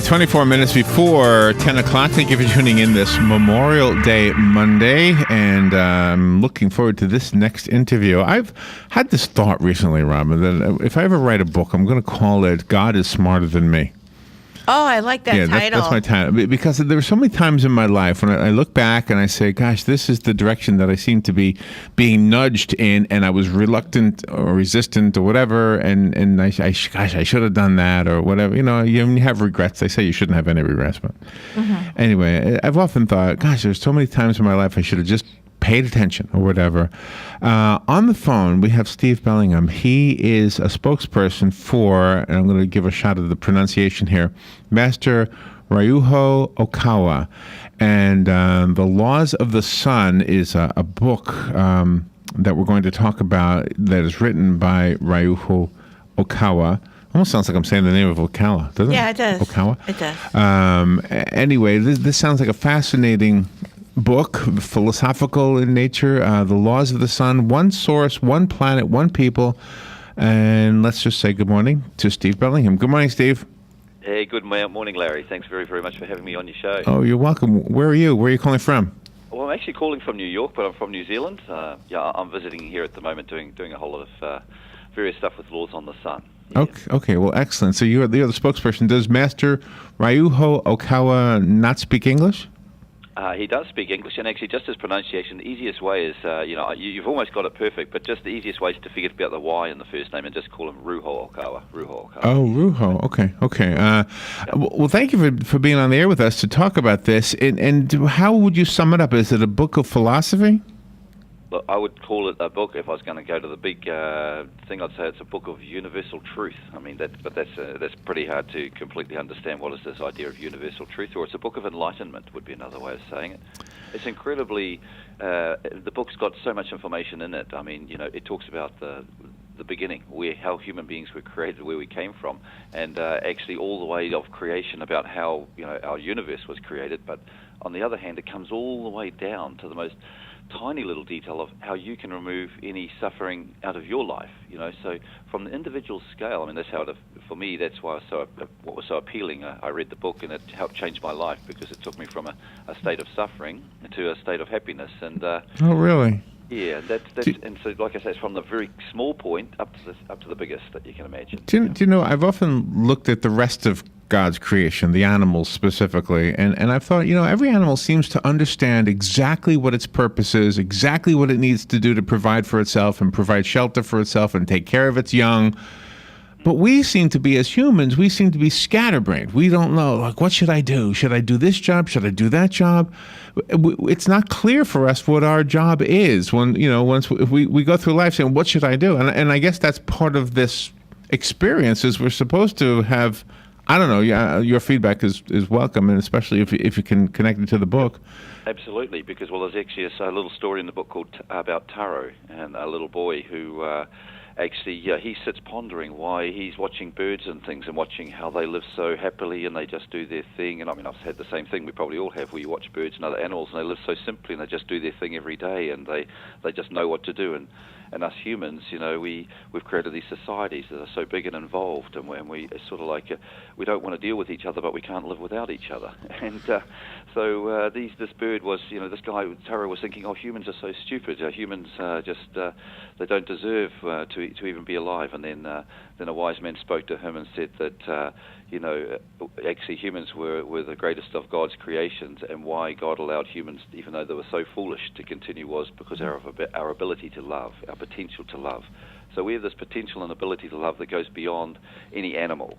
24 minutes before 10 o'clock. Thank you for tuning in this Memorial Day Monday, and I'm looking forward to this next interview. I've had this thought recently, Robin, that if I ever write a book, I'm going to call it God is Smarter Than Me. Oh, I like that title. That's my title. Because there were so many times in my life when I look back and I say, gosh, this is the direction that I seem to be being nudged in, and I was reluctant or resistant or whatever, and I should have done that or whatever. You know, you have regrets. They say you shouldn't have any regrets. But anyway, I've often thought, gosh, there's so many times in my life I should have just paid attention or whatever. On the phone, we have Steve Bellingham. He is a spokesperson for, and I'm going to give a shot at the pronunciation here, Master Ryuho Okawa. And The Laws of the Sun is a book that we're going to talk about that is written by Ryuho Okawa. Almost sounds like I'm saying the name of Okawa, doesn't it? Yeah, it does. Okawa? It does. Anyway, this sounds like a fascinating book, philosophical in nature. The Laws of the Sun, one source, one planet, one people. And let's just say good morning to Steve Bellingham. Good morning, Steve. Hey, good morning, Larry. Thanks very, very much for having me on your show. Oh, you're welcome. Where are you? Where are you calling from? Well, I'm actually calling from New York, but I'm from New Zealand. I'm visiting here at the moment, doing a whole lot of various stuff with Laws on the Sun. Yeah. Okay, well, excellent. So you're the spokesperson. Does Master Ryuho Okawa not speak English? He does speak English, and actually just his pronunciation, the easiest way is, you've almost got it perfect, but just the easiest way is to forget about the Y in the first name and just call him Ryuho Okawa. Oh, Ryuho. Okay. Well, thank you for being on the air with us to talk about this. And how would you sum it up? Is it a book of philosophy? Look, I would call it a book, if I was going to go to the big thing, I'd say it's a book of universal truth. I mean, that's pretty hard to completely understand. What is this idea of universal truth? Or it's a book of enlightenment would be another way of saying it. It's incredibly, the book's got so much information in it. I mean, it talks about the beginning, how human beings were created, where we came from, and actually all the way of creation about how, our universe was created. But on the other hand, it comes all the way down to the most tiny little detail of how you can remove any suffering out of your life. So from the individual scale, I mean, that's how for me, that's why what was so appealing. I read the book and it helped change my life because it took me from a state of suffering to a state of happiness. And oh, really? Yeah, and so like I say, it's from the very small point up to the biggest that you can imagine. Do you know? I've often looked at the rest of God's creation, the animals specifically, and I've thought, every animal seems to understand exactly what its purpose is, exactly what it needs to do to provide for itself and provide shelter for itself and take care of its young. But we seem to be, as humans, we seem to be scatterbrained. We don't know, like, what should I do? Should I do this job? Should I do that job? It's not clear for us what our job is when, once we go through life saying, what should I do? And I guess that's part of this experience is we're supposed to have, I don't know, your feedback is welcome, and especially if you can connect it to the book. Absolutely, because, there's actually a little story in the book called about Taro, and a little boy who actually, he sits pondering why he's watching birds and things and watching how they live so happily and they just do their thing. And I mean, I've had the same thing, we probably all have, where you watch birds and other animals and they live so simply and they just do their thing every day and they just know what to do. And us humans, we've created these societies that are so big and involved, and it's sort of like we don't want to deal with each other, but we can't live without each other. And so this bird was, this guy Taro was thinking, humans are so stupid. Humans they don't deserve to even be alive. And then a wise man spoke to him and said that actually humans were the greatest of God's creations, and why God allowed humans, even though they were so foolish, to continue was because our ability to love, our potential to love. So we have this potential and ability to love that goes beyond any animal.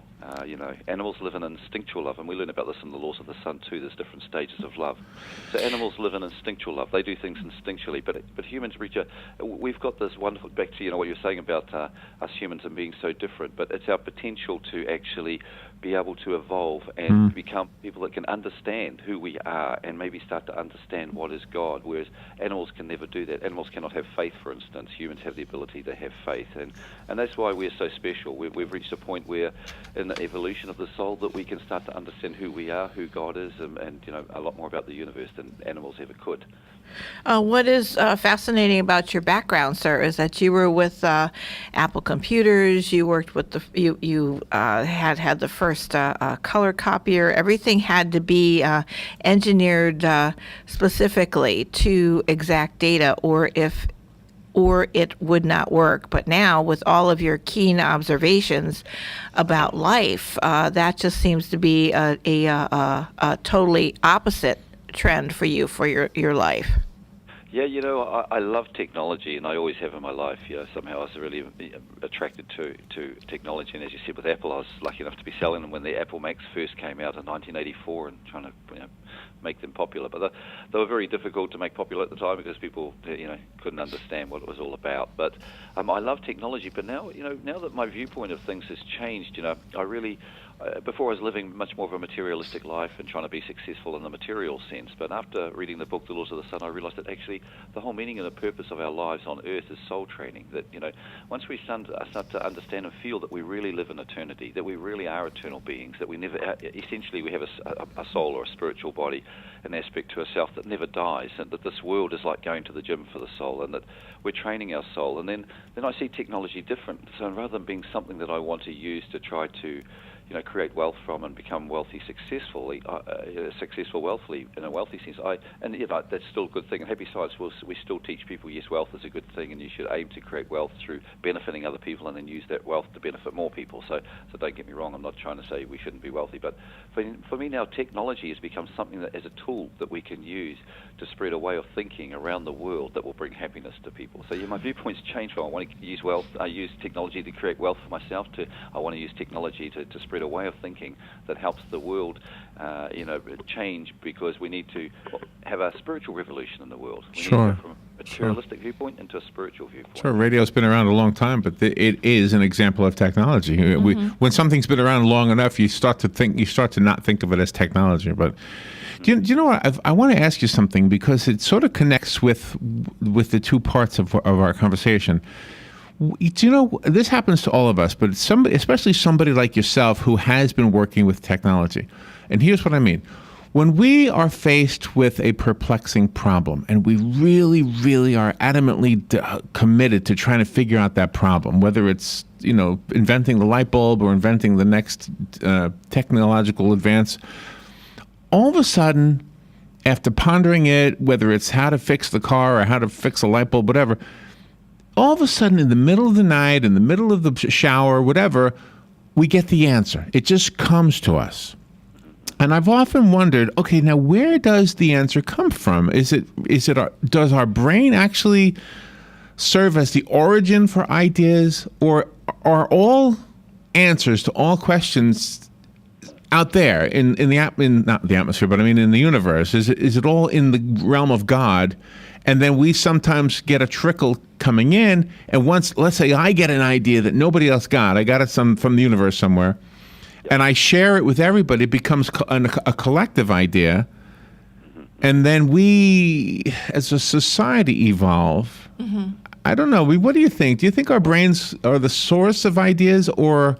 Animals live in instinctual love, and we learn about this in the Laws of the Sun too. There's different stages of love. So animals live in instinctual love. They do things instinctually, but humans we've got this wonderful, back to what you were saying about us humans and being so different, but it's our potential to actually be able to evolve and become people that can understand who we are and maybe start to understand what is God, whereas animals can never do that. Animals cannot have faith, for instance. Humans have the ability to have faith, and that's why we're so special. We've reached a point where in the evolution of the soul that we can start to understand who we are, who God is, and a lot more about the universe than animals ever could. What is fascinating about your background, sir, is that you were with Apple Computers. You worked with you had the first color copier. Everything had to be engineered specifically to exact data, or it would not work. But now, with all of your keen observations about life, that just seems to be a totally opposite trend for you for your life. Yeah, I love technology, and I always have in my life. Somehow I was really attracted to technology, and as you said, with Apple, I was lucky enough to be selling them when the Apple Macs first came out in 1984, and trying to make them popular. But they were very difficult to make popular at the time because people couldn't understand what it was all about. But I love technology, but now now that my viewpoint of things has changed, I really. Before I was living much more of a materialistic life and trying to be successful in the material sense, but after reading the book The Laws of the Sun, I realized that actually the whole meaning and the purpose of our lives on earth is soul training. That once we start to understand and feel that we really live in eternity, that we really are eternal beings, that we never essentially we have a soul or a spiritual body, an aspect to ourself that never dies, and that this world is like going to the gym for the soul, and that we're training our soul. And then I see technology different. So rather than being something that I want to use to try to create wealth from and become wealthy successfully, wealthily in a wealthy sense. That's still a good thing. And Happy Science, we still teach people, yes, wealth is a good thing, and you should aim to create wealth through benefiting other people, and then use that wealth to benefit more people. So don't get me wrong. I'm not trying to say we shouldn't be wealthy, but for me now, technology has become something that as a tool that we can use to spread a way of thinking around the world that will bring happiness to people. So my viewpoint's changed from I want to use wealth, I use technology to create wealth for myself, to I want to use technology to spread a way of thinking that helps the world, change, because we need to have a spiritual revolution in the world. We need to go from a materialistic viewpoint into a spiritual viewpoint. Sure, radio's been around a long time, but it is an example of technology. When something's been around long enough, you start to not think of it as technology. But do you know what? I want to ask you something, because it sort of connects with the two parts of our conversation. Do you know, this happens to all of us, but especially somebody like yourself who has been working with technology. And here's what I mean. When we are faced with a perplexing problem, and we really, really are adamantly committed to trying to figure out that problem, whether it's inventing the light bulb or inventing the next technological advance, all of a sudden, after pondering it, whether it's how to fix the car or how to fix a light bulb, whatever, all of a sudden, in the middle of the night, in the middle of the shower, whatever, we get the answer. It just comes to us. And I've often wondered, okay, now where does the answer come from? Does our brain actually serve as the origin for ideas, or are all answers to all questions out there in not the atmosphere, but I mean in the universe? Is it all in the realm of God? And then we sometimes get a trickle coming in, and once, let's say I get an idea that nobody else got, I got it from the universe somewhere, and I share it with everybody, it becomes a collective idea, and then we, as a society, evolve. I don't know. What do you think? Do you think our brains are the source of ideas, or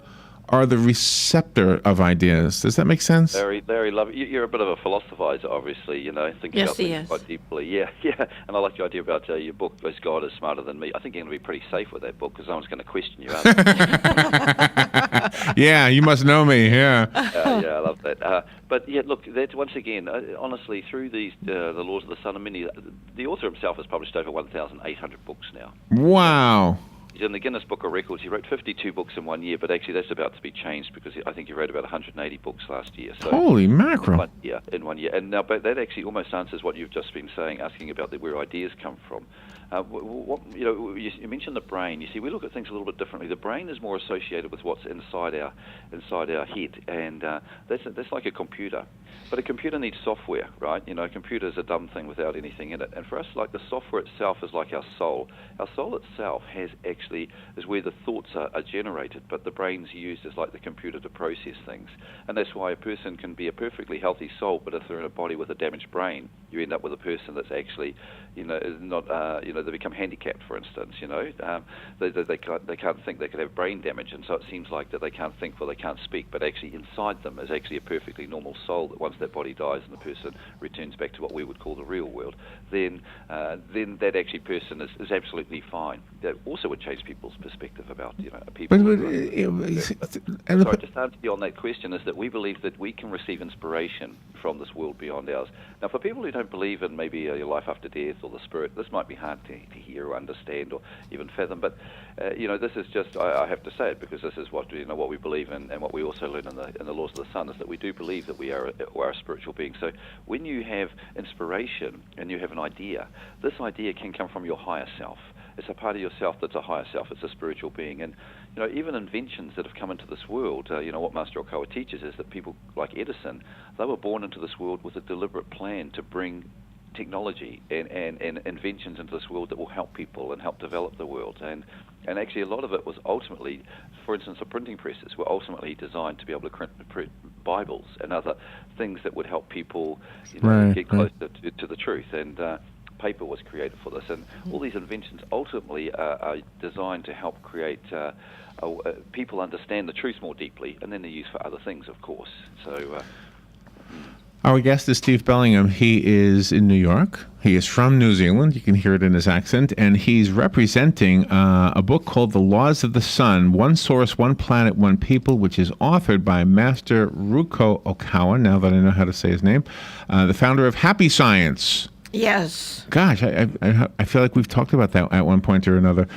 are the receptor of ideas? Does that make sense? Very, very lovely. You're a bit of a philosophizer, obviously, thinking about things quite deeply. Yeah. And I like the idea about your book, As God Is Smarter Than Me. I think you're going to be pretty safe with that book, because no one's going to question you, aren't they? Yeah, you must know me, yeah. Yeah, I love that. But yeah, look, that once again, honestly, through these the Laws of the Sun, and the author himself has published over 1,800 books now. Wow. He's in the Guinness Book of Records. He wrote 52 books in 1 year, but actually that's about to be changed, because I think he wrote about 180 books last year. So holy mackerel! In 1 year. And now, but that actually almost answers what you've just been saying, asking about where ideas come from. You mentioned the brain. You see, we look at things a little bit differently. The brain is more associated with what's inside our head, and that's like a computer. But a computer needs software, right? A computer is a dumb thing without anything in it. And for us, like, the software itself is like our soul. Our soul itself is where the thoughts are generated, but the brain's used as like the computer to process things. And that's why a person can be a perfectly healthy soul, but if they're in a body with a damaged brain, you end up with a person that's actually, not, they become handicapped, for instance. They can't think. They could have brain damage, and so it seems like that they can't think, or they can't speak, but actually inside them is actually a perfectly normal soul that once that body dies and the person returns back to what we would call the real world, then that actually person is absolutely fine. That also would change people's perspective about people. But Just to answer you on that question is that we believe that we can receive inspiration from this world beyond ours. Now, for people who don't believe in maybe your life after death or the spirit, this might be hard to hear or understand or even fathom. But this is just I have to say it because this is what we believe in, and what we also learn in the laws of the sun is that we do believe that we are a spiritual being. So when you have inspiration and you have an idea, this idea can come from your higher self. It's a part of yourself that's a higher self. It's a spiritual being. And even inventions that have come into this world, what Master Okawa teaches is that people like Edison, they were born into this world with a deliberate plan to bring technology and inventions into this world that will help people and help develop the world. And actually a lot of it was ultimately, for instance, the printing presses were ultimately designed to be able to print Bibles and other things that would help people get closer to the truth. And paper was created for this, and all these inventions ultimately are designed to help create people understand the truth more deeply, and then they're used for other things, of course. So our guest is Steve Bellingham. He is in New York. He is from New Zealand. You can hear it in his accent. And he's representing a book called The Laws of the Sun, One Source, One Planet, One People, which is authored by Master Ryuho Okawa, now that I know how to say his name, the founder of Happy Science. Yes. Gosh, I feel like we've talked about that at one point or another.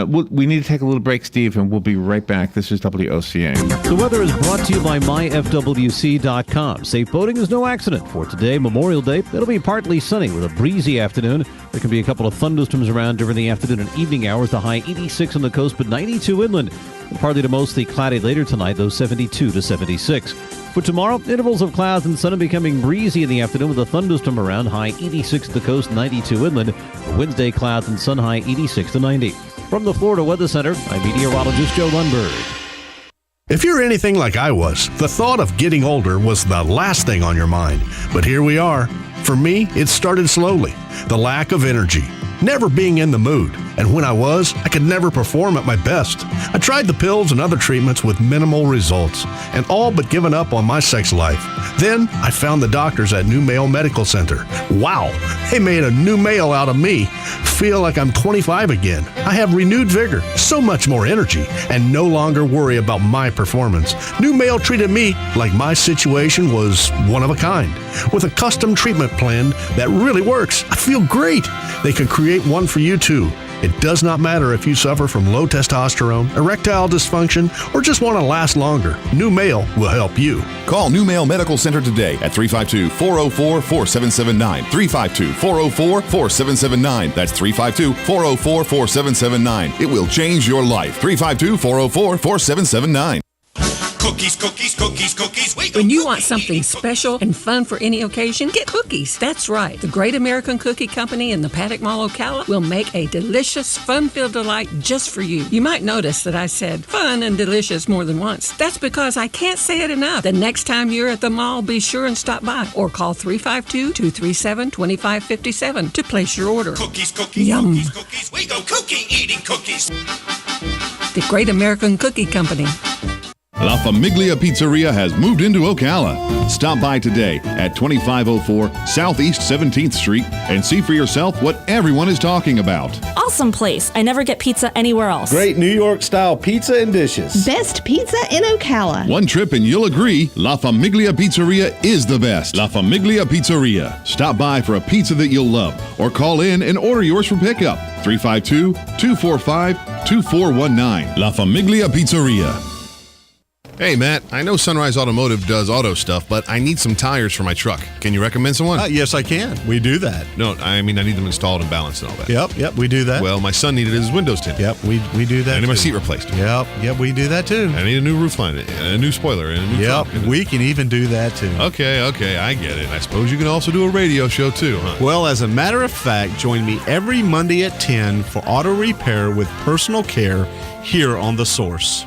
We need to take a little break, Steve, and we'll be right back. This is WOCA. The weather is brought to you by myfwc.com. Safe boating is no accident. For today, Memorial Day, it'll be partly sunny with a breezy afternoon. There can be a couple of thunderstorms around during the afternoon and evening hours. The high 86 on the coast, but 92 inland. Partly to mostly cloudy later tonight, though 72 to 76. For tomorrow, intervals of clouds and sun and becoming breezy in the afternoon with a thunderstorm around, high 86 at the coast, 92 inland. For Wednesday, clouds and sun, high 86 to 90. From the Florida Weather Center, I'm meteorologist Joe Lundberg. If you're anything like I was, the thought of getting older was the last thing on your mind. But here we are. For me, it started slowly. The lack of energy. Never being in the mood. And when I was, I could never perform at my best. I tried the pills and other treatments with minimal results, and all but given up on my sex life. Then I found the doctors at New Male Medical Center. Wow, they made a new male out of me. Feel like I'm 25 again. I have renewed vigor, so much more energy, and no longer worry about my performance. New Male treated me like my situation was one of a kind, with a custom treatment plan that really works. I feel great. They can create one for you too. It does not matter if you suffer from low testosterone, erectile dysfunction, or just want to last longer. New Male will help you. Call New Male Medical Center today at 352-404-4779. 352-404-4779. That's 352-404-4779. It will change your life. 352-404-4779. Cookies, cookies, cookies, cookies. When you want something special and fun for any occasion, get cookies. That's right. The Great American Cookie Company in the Paddock Mall, Ocala will make a delicious, fun-filled delight just for you. You might notice that I said fun and delicious more than once. That's because I can't say it enough. The next time you're at the mall, be sure and stop by or call 352-237-2557 to place your order. Cookies, cookies, Yum. cookies, cookies. We go cookie eating cookies. The Great American Cookie Company. La Famiglia Pizzeria has moved into Ocala. Stop by today at 2504 Southeast 17th Street and see for yourself what everyone is talking about. Awesome place. I never get pizza anywhere else. Great New York style pizza and dishes. Best pizza in Ocala. One trip and you'll agree, La Famiglia Pizzeria is the best. La Famiglia Pizzeria. Stop by for a pizza that you'll love or call in and order yours for pickup. 352-245-2419. La Famiglia Pizzeria. Hey, Matt, I know Sunrise Automotive does auto stuff, but I need some tires for my truck. Can you recommend someone? Yes, I can. We do that. No, I mean, I need them installed and balanced and all that. Yep, we do that. Well, my son needed his windows tinted. Yep, we do that. I need my too. seat replaced. Yep, we do that too. I need a new roof line, a new spoiler, and a new Yep, trunk. we can even do that too. Okay, I get it. I suppose you can also do a radio show too, huh? Well, as a matter of fact, join me every Monday at 10 for auto repair with personal care here on The Source.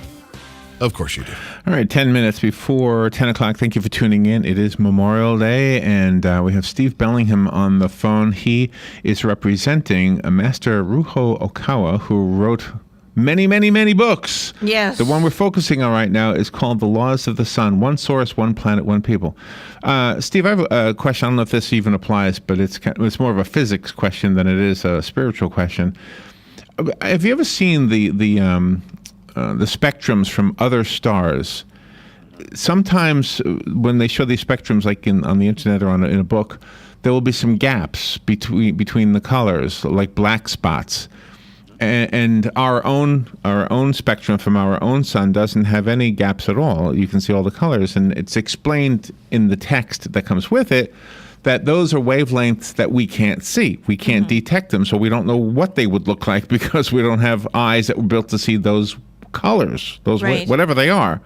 Of course you do. All right, 10 minutes before 10 o'clock. Thank you for tuning in. It is Memorial Day, and we have Steve Bellingham on the phone. He is representing Master Ryuho Okawa, who wrote many, many, many books. Yes. The one we're focusing on right now is called The Laws of the Sun. One source, one planet, one people. Steve, I have a question. I don't know if this even applies, but it's more of a physics question than it is a spiritual question. Have you ever seen the spectrums from other stars? Sometimes when they show these spectrums, like on the internet or in a book, there will be some gaps between the colors, like black spots. And our own spectrum from our own sun doesn't have any gaps at all. You can see all the colors, and it's explained in the text that comes with it that those are wavelengths that we can't see. We can't detect them, so we don't know what they would look like because we don't have eyes that were built to see those colors, whatever they are,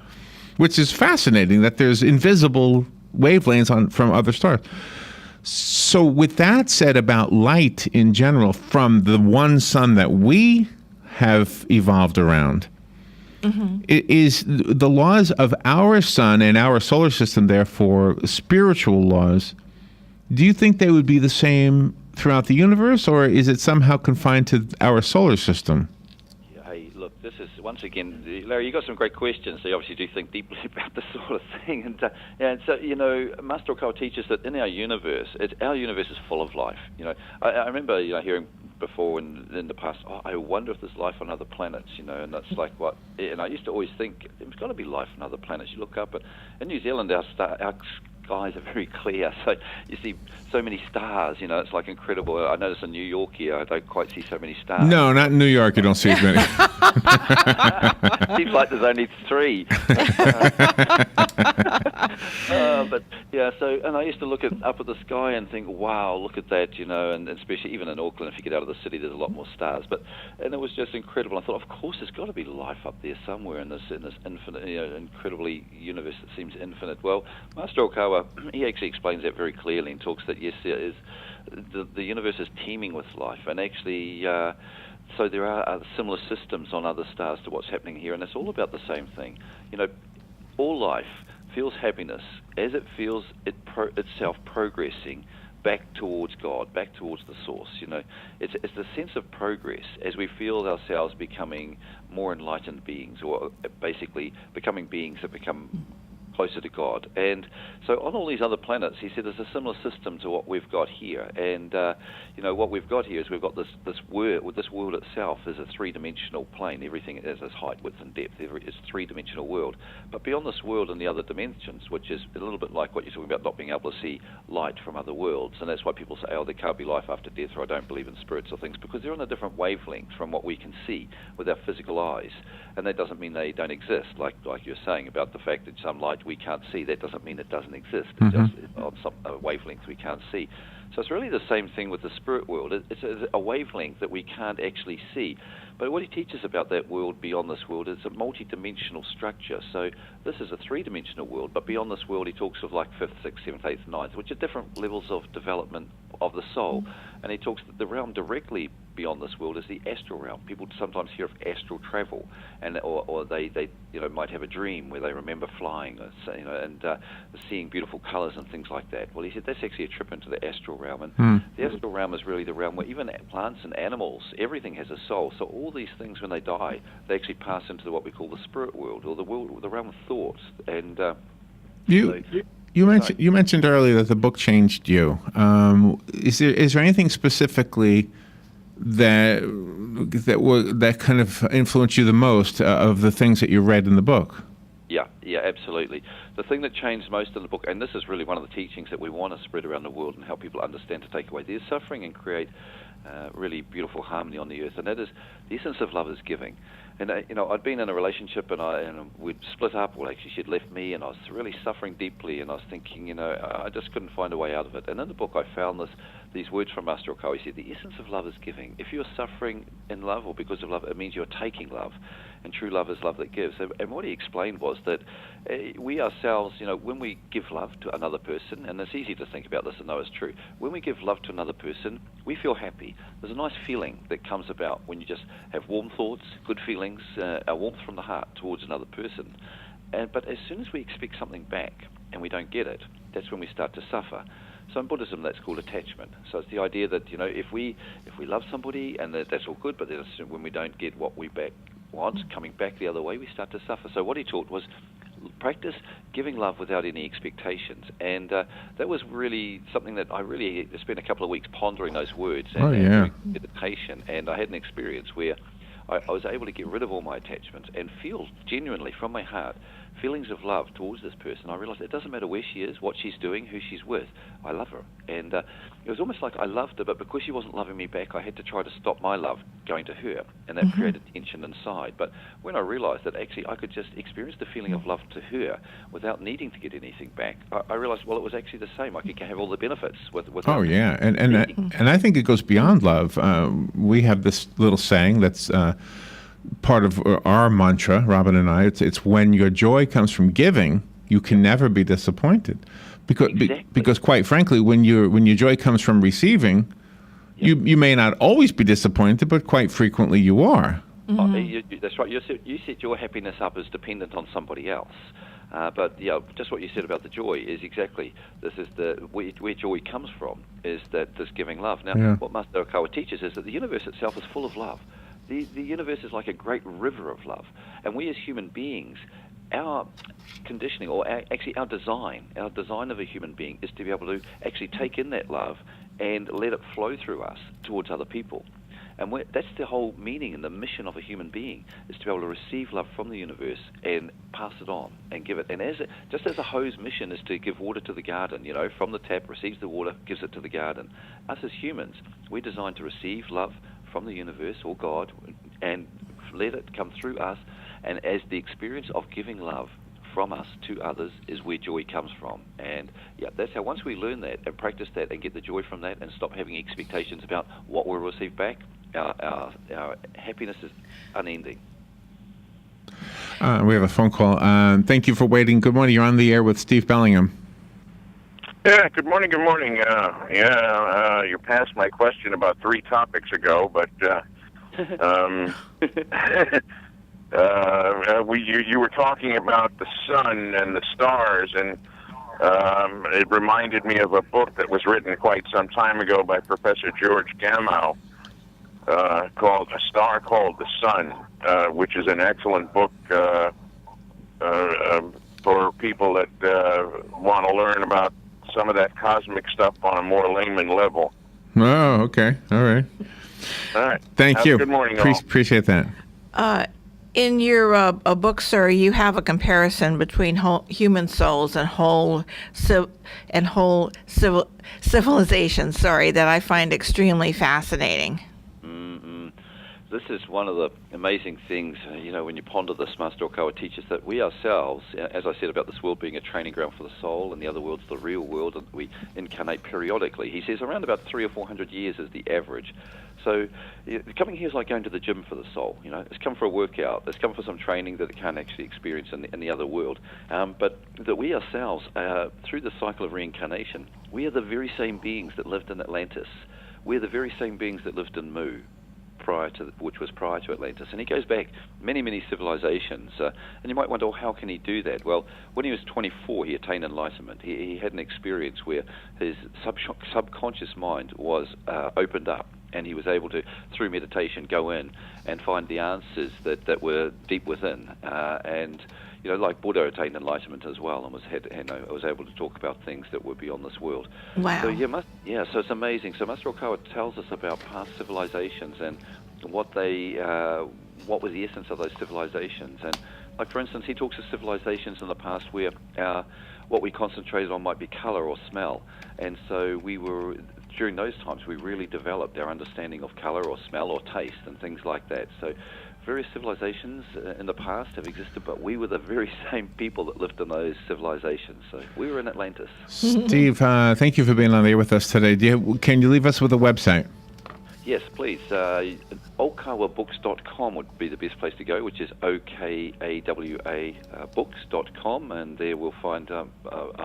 which is fascinating that there's invisible wavelengths from other stars. So with that said about light in general, from the one sun that we have evolved around, is the laws of our sun and our solar system, therefore spiritual laws, do you think they would be the same throughout the universe, or is it somehow confined to our solar system? Hey, look, this is, once again, Larry, you got some great questions. So you obviously do think deeply about this sort of thing. And so, Master Okawa teaches that in our universe is full of life. I remember, hearing before in the past, I wonder if there's life on other planets, and that's like what, and I used to always think, there's got to be life on other planets. You look up, in New Zealand, our skies are very clear, so you see so many stars, it's like incredible. I notice in New York here, I don't quite see so many stars. No, not in New York, you don't see as many. Seems like there's only 3. But yeah, and I used to look up at the sky and think, wow, look at that, and especially even in Auckland, if you get out of the city, there's a lot more stars. And it was just incredible. I thought, of course, there's got to be life up there somewhere in this infinite, incredibly universe that seems infinite. Well, Master Okawa, he actually explains that very clearly and talks that yes, there is the universe is teeming with life, and actually. So there are similar systems on other stars to what's happening here, and it's all about the same thing. All life feels happiness as it feels itself progressing back towards God, back towards the source. It's the sense of progress as we feel ourselves becoming more enlightened beings, or basically becoming beings that become closer to God. And so on all these other planets, he said, there's a similar system to what we've got here. And what we've got here is we've got this world. This world itself is a three-dimensional plane. Everything is height, width, and depth. It's a three-dimensional world. But beyond this world and the other dimensions, which is a little bit like what you're talking about, not being able to see light from other worlds. And that's why people say, there can't be life after death, or I don't believe in spirits or things, because they're on a different wavelength from what we can see with our physical eyes. And that doesn't mean they don't exist, like you're saying about the fact that some light we can't see. That doesn't mean it doesn't exist. It's just on some wavelength we can't see. So it's really the same thing with the spirit world. It's a wavelength that we can't actually see. But what he teaches about that world beyond this world is a multi-dimensional structure. So this is a three-dimensional world, but beyond this world he talks of like 5th, 6th, 7th, 8th, 9th, which are different levels of development of the soul. And he talks that the realm directly beyond this world is the astral realm. People sometimes hear of astral travel, or they might have a dream where they remember flying, and seeing beautiful colors and things like that. Well, he said that's actually a trip into the astral realm, and the astral realm is really the realm where even plants and animals, everything has a soul. So all these things, when they die, they actually pass into what we call the spirit world, or the realm of thoughts. And you mentioned earlier that the book changed you. Is there anything specifically that kind of influenced you the most of the things that you read in the book? Yeah, absolutely. The thing that changed most in the book, and this is really one of the teachings that we want to spread around the world and help people understand to take away their suffering and create really beautiful harmony on the earth, and that is the essence of love is giving. And I'd been in a relationship, and we'd split up. Well, actually, she'd left me, and I was really suffering deeply. And I was thinking, I just couldn't find a way out of it. And in the book, I found these words from Master Okawa. He said, "The essence of love is giving. If you're suffering in love or because of love, it means you're taking love. And true love is love that gives." And what he explained was that we ourselves, when we give love to another person, and it's easy to think about this and know it's true, when we give love to another person, we feel happy. There's a nice feeling that comes about when you just have warm thoughts, good feelings, a warmth from the heart towards another person. But as soon as we expect something back and we don't get it, that's when we start to suffer. So in Buddhism, that's called attachment. So it's the idea that if we love somebody and that's all good, but when we don't get what we want coming back the other way, we start to suffer. So what he taught was practice giving love without any expectations. And that was really something that I really spent a couple of weeks pondering those words and doing meditation. And I had an experience where I was able to get rid of all my attachments and feel genuinely from my heart feelings of love towards this person. I realized it doesn't matter where she is, what she's doing, who she's with. I love her. And it was almost like I loved her, but because she wasn't loving me back, I had to try to stop my love going to her. And that created tension inside. But when I realized that actually I could just experience the feeling of love to her without needing to get anything back, I realized, well, it was actually the same. I could have all the benefits with Oh, yeah. And I think it goes beyond love. We have this little saying that's part of our mantra, Robin and I. It's when your joy comes from giving, you can never be disappointed, because quite frankly, when your joy comes from receiving, you may not always be disappointed, but quite frequently you are. That's right. You set your happiness up as dependent on somebody else. But just what you said about the joy is exactly this is where joy comes from, is that this giving love. Now, what Master Okawa teaches is that the universe itself is full of love. The universe is like a great river of love, and we as human beings, our conditioning, or our design of a human being is to be able to actually take in that love and let it flow through us towards other people. And that's the whole meaning and the mission of a human being, is to be able to receive love from the universe and pass it on and give it. And just as a hose mission is to give water to the garden, from the tap, receives the water, gives it to the garden. Us as humans, we're designed to receive love from the universe or God and let it come through us. And as the experience of giving love from us to others is where joy comes from. And that's how once we learn that and practice that and get the joy from that and stop having expectations about what we'll receive back, our happiness is unending. We have a phone call. Thank you for waiting. Good morning. You're on the air with Steve Bellingham. Yeah, good morning, you're past my question about 3 topics ago, but you were talking about the sun and the stars, and it reminded me of a book that was written quite some time ago by Professor George Gamow called A Star Called the Sun, which is an excellent book for people that want to learn about some of that cosmic stuff on a more layman level. Oh, okay. All right. All right. Thank you. Good morning, all. Appreciate that. In your book, sir, you have a comparison between human souls and whole civilizations. Sorry, that I find extremely fascinating. This is one of the amazing things, when you ponder this. Master Okawa teaches that we ourselves, as I said about this world being a training ground for the soul, and the other world's the real world, and we incarnate periodically. He says around about 300 or 400 years is the average. So coming here is like going to the gym for the soul. It's come for a workout. It's come for some training that it can't actually experience in the other world. But that we ourselves, through the cycle of reincarnation, we are the very same beings that lived in Atlantis. We're the very same beings that lived in Mu, which was prior to Atlantis. And he goes back many, many civilizations. And you might wonder, how can he do that? Well, when he was 24, he attained enlightenment. He had an experience where his subconscious mind was opened up, and he was able to, through meditation, go in and find the answers that were deep within. And like Buddha attained enlightenment as well, and was able to talk about things that were beyond this world. Wow. So so it's amazing. So Master Okawa tells us about past civilizations and what was the essence of those civilizations. And like, for instance, he talks of civilizations in the past where what we concentrated on might be color or smell, and so during those times we really developed our understanding of color or smell or taste and things like that. So various civilizations in the past have existed, but we were the very same people that lived in those civilizations. So we were in Atlantis. Steve, thank you for being on the air with us today. Can you leave us with a website? Yes, please. OkawaBooks.com would be the best place to go, which is OKAWA books.com, and there we'll find a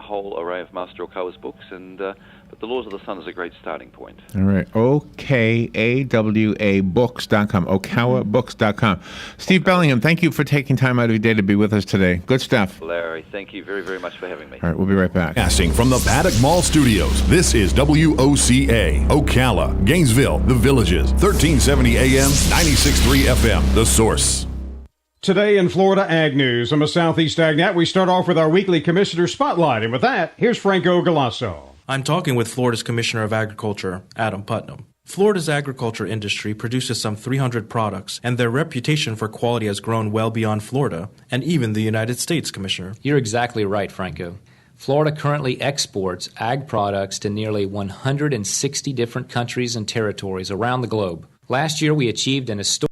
whole array of Master Okawa's books, and but The Laws of the Sun is a great starting point. All right, OKAWA books.com, OkawaBooks.com. Steve Bellingham, thank you for taking time out of your day to be with us today. Good stuff. Larry, thank you very, very much for having me. All right, we'll be right back. Casting from the Paddock Mall Studios, this is WOCA, Ocala, Gainesville, The Villages, 1370 AM, 96.3 FM, The Source. Today in Florida Ag News, I'm a Southeast AgNet. We start off with our weekly Commissioner Spotlight. And with that, here's Franco Galasso. I'm talking with Florida's Commissioner of Agriculture, Adam Putnam. Florida's agriculture industry produces some 300 products, and their reputation for quality has grown well beyond Florida and even the United States, Commissioner. You're exactly right, Franco. Florida currently exports ag products to nearly 160 different countries and territories around the globe. Last year, we achieved an historic